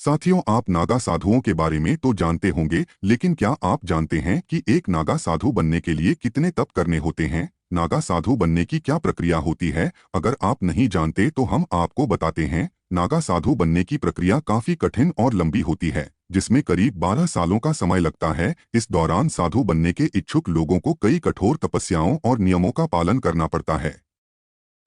साथियों, आप नागा साधुओं के बारे में तो जानते होंगे, लेकिन क्या आप जानते हैं कि एक नागा साधु बनने के लिए कितने तप करने होते हैं? नागा साधु बनने की क्या प्रक्रिया होती है? अगर आप नहीं जानते तो हम आपको बताते हैं। नागा साधु बनने की प्रक्रिया काफी कठिन और लंबी होती है, जिसमें करीब 12 सालों का समय लगता है। इस दौरान साधु बनने के इच्छुक लोगों को कई कठोर तपस्याओं और नियमों का पालन करना पड़ता है।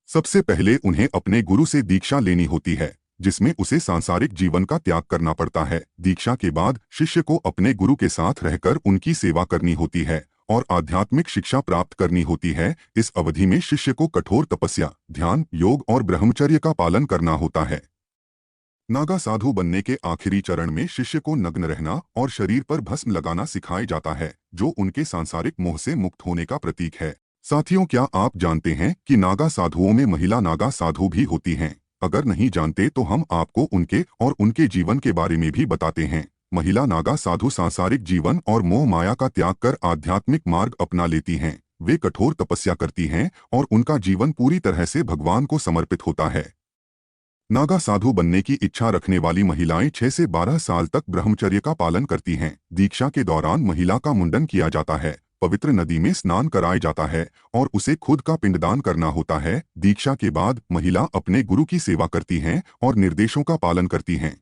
सबसे पहले उन्हें अपने गुरु से दीक्षा लेनी होती है, जिसमें उसे सांसारिक जीवन का त्याग करना पड़ता है। दीक्षा के बाद शिष्य को अपने गुरु के साथ रहकर उनकी सेवा करनी होती है और आध्यात्मिक शिक्षा प्राप्त करनी होती है। इस अवधि में शिष्य को कठोर तपस्या, ध्यान, योग और ब्रह्मचर्य का पालन करना होता है। नागा साधु बनने के आखिरी चरण में शिष्य को नग्न रहना और शरीर पर भस्म लगाना सिखाया जाता है, जो उनके सांसारिक मोह से मुक्त होने का प्रतीक है। साथियों, क्या आप जानते हैं कि नागा साधुओं में महिला नागा साधु भी होती हैं? अगर नहीं जानते तो हम आपको उनके और उनके जीवन के बारे में भी बताते हैं। महिला नागा साधु सांसारिक जीवन और मोह माया का त्याग कर आध्यात्मिक मार्ग अपना लेती हैं। वे कठोर तपस्या करती हैं और उनका जीवन पूरी तरह से भगवान को समर्पित होता है। नागा साधु बनने की इच्छा रखने वाली महिलाएं 6 से 12 साल तक ब्रह्मचर्य का पालन करती हैं। दीक्षा के दौरान महिला का मुंडन किया जाता है, पवित्र नदी में स्नान कराया जाता है और उसे खुद का पिंडदान करना होता है। दीक्षा के बाद महिला अपने गुरु की सेवा करती हैं और निर्देशों का पालन करती हैं।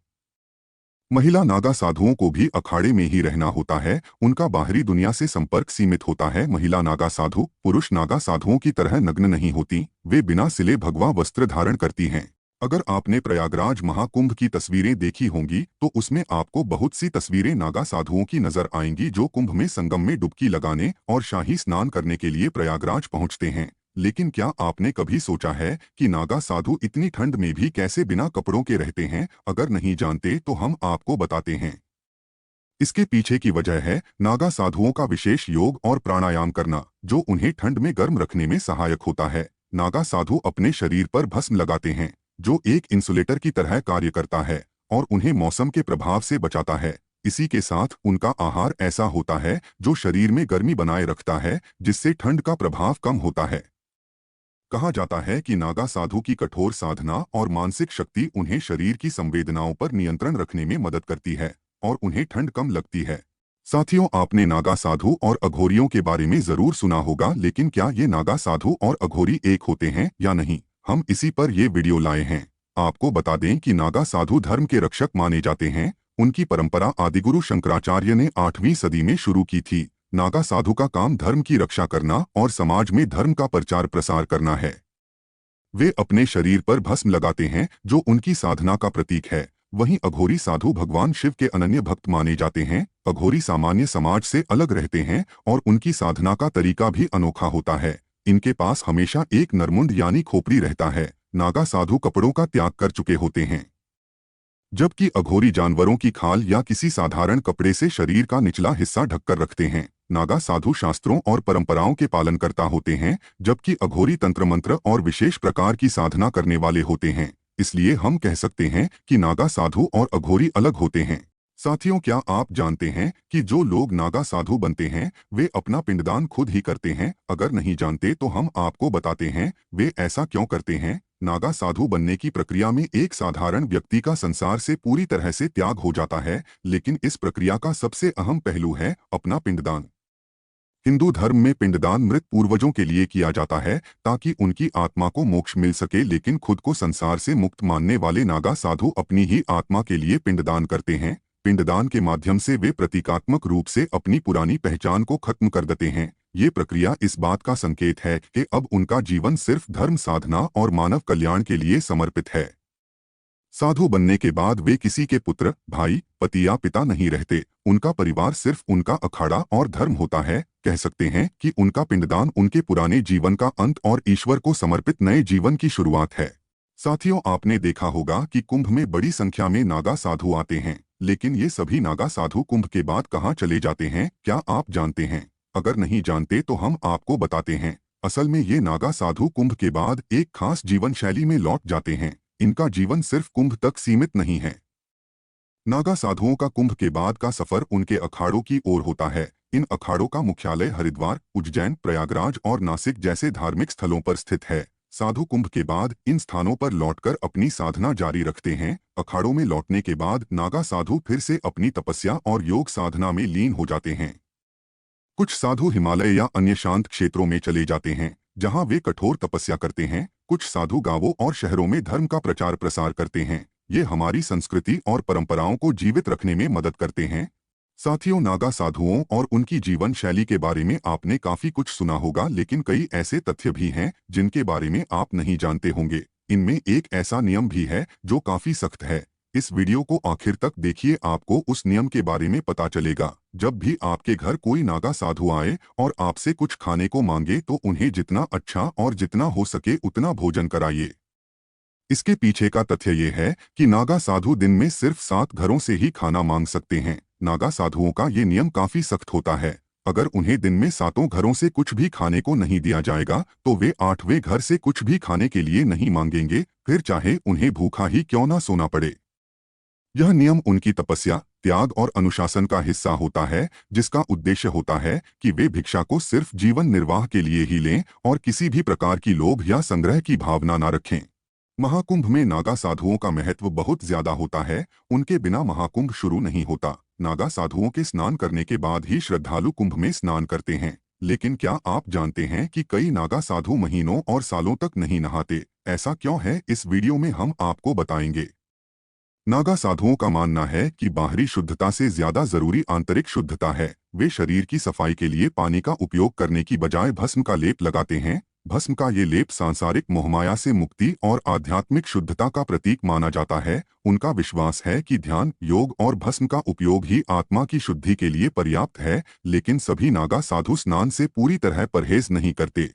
महिला नागा साधुओं को भी अखाड़े में ही रहना होता है, उनका बाहरी दुनिया से संपर्क सीमित होता है। महिला नागा साधु पुरुष नागा साधुओं की तरह नग्न नहीं होती, वे बिना सिले भगवा वस्त्र धारण करती हैं। अगर आपने प्रयागराज महाकुंभ की तस्वीरें देखी होंगी तो उसमें आपको बहुत सी तस्वीरें नागा साधुओं की नजर आएंगी, जो कुंभ में संगम में डुबकी लगाने और शाही स्नान करने के लिए प्रयागराज पहुंचते हैं। लेकिन क्या आपने कभी सोचा है कि नागा साधु इतनी ठंड में भी कैसे बिना कपड़ों के रहते हैं? अगर नहीं जानते तो हम आपको बताते हैं। इसके पीछे की वजह है नागा साधुओं का विशेष योग और प्राणायाम करना, जो उन्हें ठंड में गर्म रखने में सहायक होता है। नागा साधु अपने शरीर पर भस्म लगाते हैं, जो एक इंसुलेटर की तरह कार्य करता है और उन्हें मौसम के प्रभाव से बचाता है। इसी के साथ उनका आहार ऐसा होता है जो शरीर में गर्मी बनाए रखता है, जिससे ठंड का प्रभाव कम होता है। कहा जाता है कि नागा साधु की कठोर साधना और मानसिक शक्ति उन्हें शरीर की संवेदनाओं पर नियंत्रण रखने में मदद करती है और उन्हें ठंड कम लगती है। साथियों, आपने नागा साधु और अघोरियों के बारे में जरूर सुना होगा, लेकिन क्या ये नागा साधु और अघोरी एक होते हैं या नहीं? हम इसी पर ये वीडियो लाए हैं। आपको बता दें कि नागा साधु धर्म के रक्षक माने जाते हैं। उनकी परंपरा आदिगुरु शंकराचार्य ने 8वीं सदी में शुरू की थी। नागा साधु का काम धर्म की रक्षा करना और समाज में धर्म का प्रचार प्रसार करना है। वे अपने शरीर पर भस्म लगाते हैं, जो उनकी साधना का प्रतीक है। वहीं अघोरी साधु भगवान शिव के अनन्य भक्त माने जाते हैं। अघोरी सामान्य समाज से अलग रहते हैं और उनकी साधना का तरीका भी अनोखा होता है। इनके पास हमेशा एक नरमुंड यानी खोपड़ी रहता है। नागा साधु कपड़ों का त्याग कर चुके होते हैं, जबकि अघोरी जानवरों की खाल या किसी साधारण कपड़े से शरीर का निचला हिस्सा ढककर रखते हैं। नागा साधु शास्त्रों और परंपराओं के पालनकर्ता होते हैं, जबकि अघोरी तंत्र मंत्र और विशेष प्रकार की साधना करने वाले होते हैं। इसलिए हम कह सकते हैं कि नागा साधु और अघोरी अलग होते हैं। साथियों, क्या आप जानते हैं कि जो लोग नागा साधु बनते हैं वे अपना पिंडदान खुद ही करते हैं? अगर नहीं जानते तो हम आपको बताते हैं वे ऐसा क्यों करते हैं। नागा साधु बनने की प्रक्रिया में एक साधारण व्यक्ति का संसार से पूरी तरह से त्याग हो जाता है, लेकिन इस प्रक्रिया का सबसे अहम पहलू है अपना पिंडदान। हिंदू धर्म में पिंडदान मृत पूर्वजों के लिए किया जाता है ताकि उनकी आत्मा को मोक्ष मिल सके, लेकिन खुद को संसार से मुक्त मानने वाले नागा साधु अपनी ही आत्मा के लिए पिंडदान करते हैं। पिंडदान के माध्यम से वे प्रतीकात्मक रूप से अपनी पुरानी पहचान को खत्म कर देते हैं। ये प्रक्रिया इस बात का संकेत है कि अब उनका जीवन सिर्फ धर्म साधना और मानव कल्याण के लिए समर्पित है। साधु बनने के बाद वे किसी के पुत्र, भाई, पति या पिता नहीं रहते। उनका परिवार सिर्फ उनका अखाड़ा और धर्म होता है। कह सकते हैं कि उनका पिंडदान उनके पुराने जीवन का अंत और ईश्वर को समर्पित नए जीवन की शुरुआत है। साथियों, आपने देखा होगा कि कुंभ में बड़ी संख्या में नागा साधु आते हैं, लेकिन ये सभी नागा साधु कुंभ के बाद कहाँ चले जाते हैं? क्या आप जानते हैं? अगर नहीं जानते तो हम आपको बताते हैं। असल में ये नागा साधु कुंभ के बाद एक खास जीवन शैली में लौट जाते हैं। इनका जीवन सिर्फ कुंभ तक सीमित नहीं है। नागा साधुओं का कुंभ के बाद का सफर उनके अखाड़ों की ओर होता है। इन अखाड़ों का मुख्यालय हरिद्वार, उज्जैन, प्रयागराज और नासिक जैसे धार्मिक स्थलों पर स्थित है। साधु कुंभ के बाद इन स्थानों पर लौटकर अपनी साधना जारी रखते हैं। अखाड़ों में लौटने के बाद नागा साधु फिर से अपनी तपस्या और योग साधना में लीन हो जाते हैं। कुछ साधु हिमालय या अन्य शांत क्षेत्रों में चले जाते हैं, जहां वे कठोर तपस्या करते हैं। कुछ साधु गांवों और शहरों में धर्म का प्रचार प्रसार करते हैं। ये हमारी संस्कृति और परंपराओं को जीवित रखने में मदद करते हैं। साथियों, नागा साधुओं और उनकी जीवन शैली के बारे में आपने काफी कुछ सुना होगा, लेकिन कई ऐसे तथ्य भी हैं जिनके बारे में आप नहीं जानते होंगे। इनमें एक ऐसा नियम भी है जो काफी सख्त है। इस वीडियो को आखिर तक देखिए, आपको उस नियम के बारे में पता चलेगा। जब भी आपके घर कोई नागा साधु आए और आपसे कुछ खाने को मांगे तो उन्हें जितना अच्छा और जितना हो सके उतना भोजन कराइए। इसके पीछे का तथ्य ये है कि नागा साधु दिन में सिर्फ 7 घरों से ही खाना मांग सकते हैं। नागा साधुओं का ये नियम काफी सख्त होता है। अगर उन्हें दिन में 7 घरों से कुछ भी खाने को नहीं दिया जाएगा तो वे 8वें घर से कुछ भी खाने के लिए नहीं मांगेंगे, फिर चाहे उन्हें भूखा ही क्यों ना सोना पड़े। यह नियम उनकी तपस्या, त्याग और अनुशासन का हिस्सा होता है, जिसका उद्देश्य होता है कि वे भिक्षा को सिर्फ जीवन निर्वाह के लिए ही लें और किसी भी प्रकार की लोभ या संग्रह की भावना न रखें। महाकुंभ में नागा साधुओं का महत्व बहुत ज्यादा होता है। उनके बिना महाकुंभ शुरू नहीं होता। नागा साधुओं के स्नान करने के बाद ही श्रद्धालु कुंभ में स्नान करते हैं। लेकिन क्या आप जानते हैं कि कई नागा साधु महीनों और सालों तक नहीं नहाते? ऐसा क्यों है, इस वीडियो में हम आपको बताएंगे। नागा साधुओं का मानना है कि बाहरी शुद्धता से ज्यादा जरूरी आंतरिक शुद्धता है। वे शरीर की सफाई के लिए पानी का उपयोग करने की बजाय भस्म का लेप लगाते हैं। भस्म का ये लेप सांसारिक मोहमाया से मुक्ति और आध्यात्मिक शुद्धता का प्रतीक माना जाता है। उनका विश्वास है कि ध्यान, योग और भस्म का उपयोग ही आत्मा की शुद्धि के लिए पर्याप्त है। लेकिन सभी नागा साधु स्नान से पूरी तरह परहेज नहीं करते।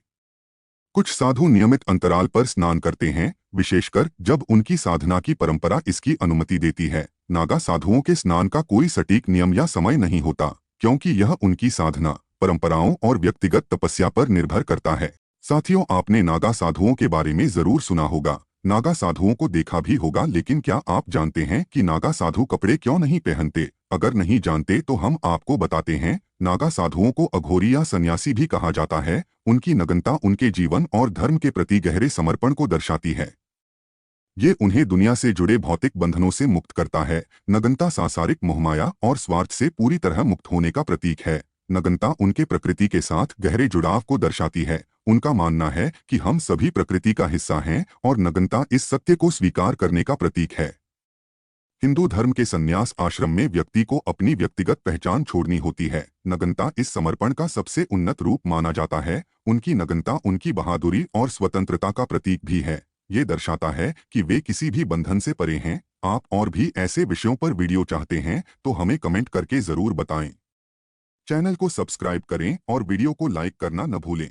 कुछ साधु नियमित अंतराल पर स्नान करते हैं, विशेषकर जब उनकी साधना की परंपरा इसकी अनुमति देती है। नागा साधुओं के स्नान का कोई सटीक नियम या समय नहीं होता, क्योंकि यह उनकी साधना, परंपराओं और व्यक्तिगत तपस्या पर निर्भर करता है। साथियों, आपने नागा साधुओं के बारे में जरूर सुना होगा, नागा साधुओं को देखा भी होगा, लेकिन क्या आप जानते हैं कि नागा साधु कपड़े क्यों नहीं पहनते? अगर नहीं जानते तो हम आपको बताते हैं। नागा साधुओं को अघोरी या सन्यासी भी कहा जाता है। उनकी नग्नता उनके जीवन और धर्म के प्रति गहरे समर्पण को दर्शाती है। ये उन्हें दुनिया से जुड़े भौतिक बंधनों से मुक्त करता है। नग्नता सांसारिक मोहमाया और स्वार्थ से पूरी तरह मुक्त होने का प्रतीक है। नग्नता उनके प्रकृति के साथ गहरे जुड़ाव को दर्शाती है। उनका मानना है कि हम सभी प्रकृति का हिस्सा हैं और नग्नता इस सत्य को स्वीकार करने का प्रतीक है। हिंदू धर्म के संन्यास आश्रम में व्यक्ति को अपनी व्यक्तिगत पहचान छोड़नी होती है। नग्नता इस समर्पण का सबसे उन्नत रूप माना जाता है। उनकी नग्नता उनकी बहादुरी और स्वतंत्रता का प्रतीक भी है। ये दर्शाता है कि वे किसी भी बंधन से परे हैं। आप और भी ऐसे विषयों पर वीडियो चाहते हैं तो हमें कमेंट करके जरूर बताएं। चैनल को सब्सक्राइब करें और वीडियो को लाइक करना न भूलें।